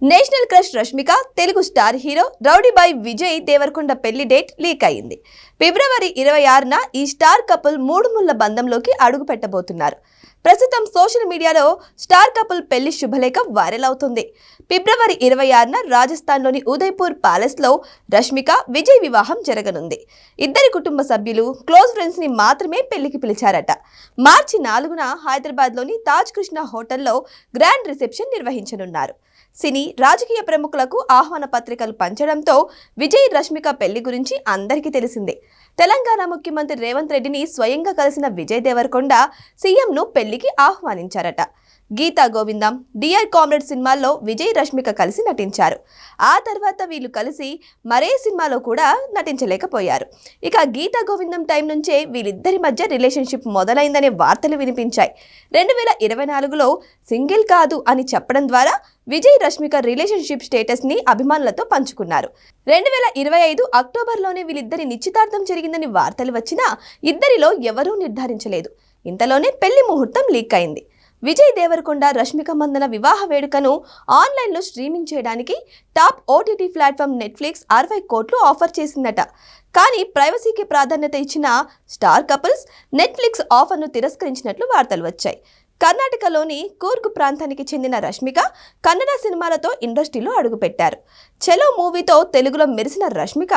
National crush Rashmika Telugu star hero rowdy boy Vijay Deverakonda పెళ్లి date leak అయింది. ఫిబ్రవరి 26న ఈ స్టార్ కపుల్ మూడు ముళ్ల బంధంలోకి అడుగు పెట్టబోతున్నారు. ప్రస్తుతం సోషల్ మీడియాలో స్టార్ కపుల్ పెళ్లి శుభలేఖ వైరల్ అవుతుంది. ఫిబ్రవరి 26న రాజస్థాన్లోని ఉదయ్పూర్ ప్యాలెస్లో రష్మిక విజయ్ వివాహం జరగనుంది. ఇద్దరి కుటుంబ సభ్యులు క్లోజ్ ఫ్రెండ్స్ ని మాత్రమే పెళ్లికి పిలిచారట. మార్చి 4న హైదరాబాద్లోని తాజ్ కృష్ణ హోటల్లో గ్రాండ్ రిసెప్షన్ నిర్వహించనున్నారు. సినీ రాజకీయ ప్రముఖులకు ఆహ్వాన పత్రికలు పంచడంతో విజయ్ రష్మిక పెళ్లి గురించి అందరికీ తెలిసిందే. తెలంగాణ ముఖ్యమంత్రి రేవంత్ రెడ్డిని స్వయంగా కలిసిన విజయ్ దేవరకొండ సీఎంను పెళ్లికి ఆహ్వానించారట. గీతా గోవిందం, డియర్ కామ్రేడ్ సినిమాల్లో విజయ్ రష్మిక కలిసి నటించారు. ఆ తర్వాత వీళ్ళు కలిసి మరే సినిమాలో కూడా నటించలేకపోయారు. ఇక గీతా గోవిందం టైం నుంచే వీళ్ళిద్దరి మధ్య రిలేషన్షిప్ మొదలైందనే వార్తలు వినిపించాయి. 2024లో సింగిల్ కాదు అని చెప్పడం ద్వారా విజయ్ రష్మిక రిలేషన్షిప్ స్టేటస్ ని అభిమానులతో పంచుకున్నారు. 2025 అక్టోబర్లోనే వీళ్ళిద్దరి నిశ్చితార్థం జరిగిందని వార్తలు వచ్చినా ఇద్దరిలో ఎవరూ నిర్ధారించలేదు. ఇంతలోనే పెళ్లి ముహూర్తం లీక్ అయింది. విజయ్ దేవరకొండ రష్మిక మందన వివాహ వేడుకను ఆన్లైన్లో స్ట్రీమింగ్ చేయడానికి టాప్ ఓటీటీ ప్లాట్ఫామ్ నెట్ఫ్లిక్స్ 60 కోట్లు ఆఫర్ చేసిందట. కానీ ప్రైవసీకి ప్రాధాన్యత ఇచ్చిన స్టార్ కపుల్స్ నెట్ఫ్లిక్స్ ఆఫర్ను తిరస్కరించినట్లు వార్తలు వచ్చాయి. కర్ణాటకలోని కూర్గ్ ప్రాంతానికి చెందిన రష్మిక కన్నడ సినిమాలతో ఇండస్ట్రీలో అడుగుపెట్టారు. చలో మూవీతో తెలుగులో మెరిసిన రష్మిక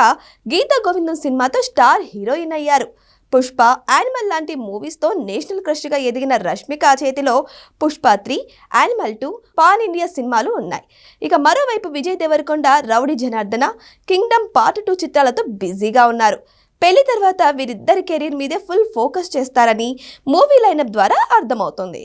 గీతా గోవిందం సినిమాతో స్టార్ హీరోయిన్ అయ్యారు. పుష్ప, యానిమల్ లాంటి మూవీస్తో నేషనల్ క్రష్గా ఎదిగిన రష్మిక చేతిలో పుష్ప 3, యానిమల్ 2, పాన్ ఇండియా సినిమాలు ఉన్నాయి. ఇక మరోవైపు విజయ్ దేవరకొండ రౌడీ జనార్దన, కింగ్డమ్ పార్ట్ 2 చిత్రాలతో బిజీగా ఉన్నారు. పెళ్లి తర్వాత వీరిద్దరి కెరీర్ మీదే ఫుల్ ఫోకస్ చేస్తారని మూవీ లైనప్ ద్వారా అర్థమవుతుంది.